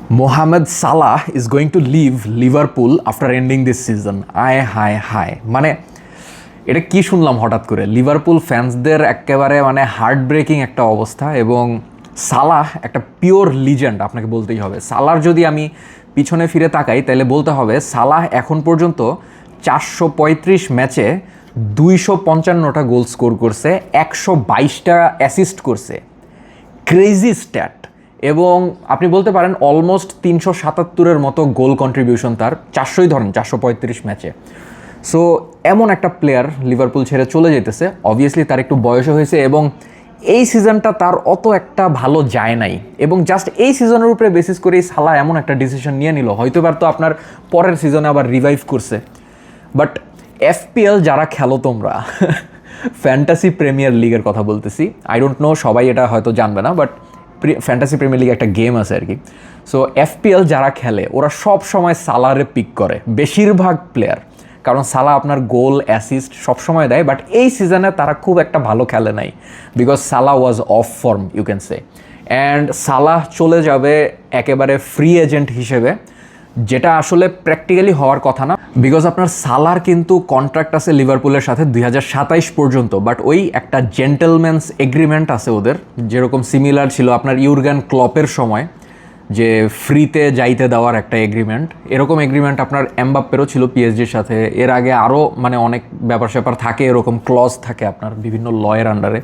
Mohamed Salah is going to leave Liverpool after ending this season. আয় হায় হায়, মানে এটা কি শুনলাম হঠাৎ করে, লিভারপুল ফ্যান্সদের একেবারে মানে হার্ট ব্রেকিং একটা অবস্থা। এবং সালাহ একটা পিওর লিজেন্ড, আপনাকে বলতেই হবে। সালাহর যদি আমি পিছনে ফিরে তাকাই তাহলে বলতে হবে সালাহ এখন পর্যন্ত 435 ম্যাচে 255টা গোল স্কোর করছে, 122টা অ্যাসিস্ট করছে, ক্রেজি স্ট্যাট। এবং আপনি বলতে পারেন অলমোস্ট 377-এর মতো গোল কন্ট্রিবিউশন তার, 400ই ধরেন 435 ম্যাচে। সো এমন একটা প্লেয়ার লিভারপুল ছেড়ে চলে যেতেছে। অবভিয়াসলি তার একটু বয়সও হয়েছে এবং এই সিজনটা তার অত একটা ভালো যায় নাই, এবং জাস্ট এই সিজনের উপরে বেসিস করেই সালাহ এমন একটা ডিসিশন নিয়ে নিল। হয়তো এবার তো আপনার পরের সিজনে আবার রিভাইভ করছে। বাট এফপিএল যারা খেলো তোমরা, ফ্যান্টাসি প্রিমিয়ার লিগের কথা বলতেছি, আই ডোন্ট নো সবাই এটা হয়তো জানবে না, বাট ফ্যান্টাসি প্রিমিয়ার লিগ একটা গেম আছে আর কি। সো এফপিএল যারা খেলে ওরা সব সময় সালাহরে পিক করে, বেশিরভাগ প্লেয়ার, কারণ সালাহ আপনার গোল অ্যাসিস্ট সবসময় দেয়। বাট এই সিজনে তারা খুব একটা ভালো খেলে নাই, because Salah was off form you can say. And Salah চলে যাবে একেবারে ফ্রি এজেন্ট হিসেবে, যেটা আসলে প্র্যাকটিক্যালি হওয়ার কথা না, বিকজ আপনার সালাহর কিন্তু কন্ট্রাক্ট আছে লিভারপুলের সাথে 2027 পর্যন্ত। বাট ওই একটা জেন্টেলম্যানস এগ্রিমেন্ট আছে ওদের, যেরকম সিমিলার ছিল আপনার ইউর্গেন ক্লপের সময়, যে ফ্রিতে যাইতে দেওয়ার একটা এগ্রিমেন্ট। এরকম এগ্রিমেন্ট আপনার এমবাপ্পেরও ছিল পিএসজির সাথে। এর আগে আরও মানে অনেক ব্যাপার স্যাপার থাকে, এরকম ক্লজ থাকে আপনার বিভিন্ন লয়ের আন্ডারে।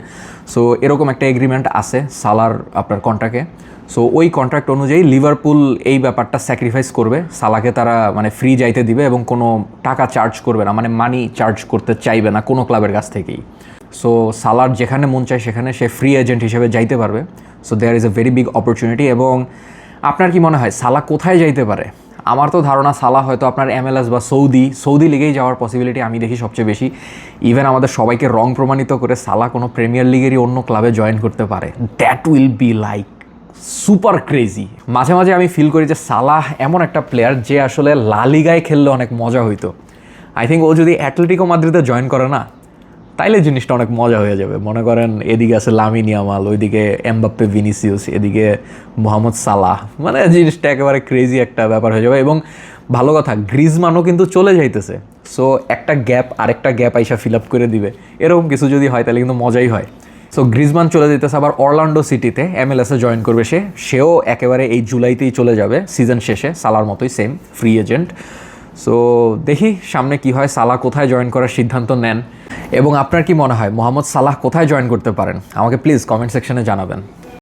সো এরকম একটা এগ্রিমেন্ট আছে সালার আপনার কন্ট্রাক্টে। সো ওই কন্ট্রাক্ট অনুযায়ী লিভারপুল এই ব্যাপারটা স্যাক্রিফাইস করবে, সালাকে তারা মানে ফ্রি যাইতে দিবে এবং কোনো টাকা চার্জ করবে না, মানে মানি চার্জ করতে চাইবে না কোনো ক্লাবের কাছ থেকেই। সো সালার যেখানে মন চায় সেখানে সে ফ্রি এজেন্ট হিসেবে যাইতে পারবে। So there is a very big opportunity. এবং আপনার কি মনে হয় সালাহ কোথায় যাইতে পারে? আমার তো ধারণা সালাহ হয়তো আপনার MLS বা সৌদি লিগেই যাওয়ার পসিবিলিটি আমি দেখি সবচেয়ে বেশি। ইভেন আমাদের সবাইকে রং প্রমাণিত করে সালাহ কোনো প্রিমিয়ার লিগেরই অন্য ক্লাবে জয়েন করতে পারে। That will be like super crazy. মাঝে মাঝে আমি ফিল করি যে সালাহ এমন একটা প্লেয়ার যে আসলে লা লিগায় খেললে অনেক মজা হইতো। আই থিঙ্ক ও যদি অ্যাটলেটিকো মাদ্রিদে জয়েন করে না, তাইলে জিনিসটা অনেক মজা হয়ে যাবে। মনে করেন এদিকে আছে লামিন ইয়ামাল, ওইদিকে এমবাপ্পে ভিনিসিয়াস, এদিকে মোহাম্মদ সালাহ, মানে জিনিসটা একেবারে ক্রেজি একটা ব্যাপার হয়ে যাবে। এবং ভালো কথা, গ্রিজমানও কিন্তু চলে যাইতেছে। সো একটা গ্যাপ আরেকটা গ্যাপ আইসা ফিল আপ করে দিবে, এরকম কিছু যদি হয় তাহলে কিন্তু মজাই হয়। সো গ্রিজমান চলে যেতেছে আবার অরল্যান্ডো সিটিতে, MLS-এ জয়েন করবে সেও একেবারে এই জুলাইতেই চলে যাবে সিজন শেষে, সালার মতোই সেম ফ্রি এজেন্ট। সো দেখি সামনে কি হয়, সালাহ কোথায় জয়েন করার সিদ্ধান্ত নেন। এবং আপনার কি মনে হয় মোহাম্মদ সালাহ কোথায় জয়েন করতে পারেন? আমাকে প্লিজ কমেন্ট সেকশনে জানাবেন।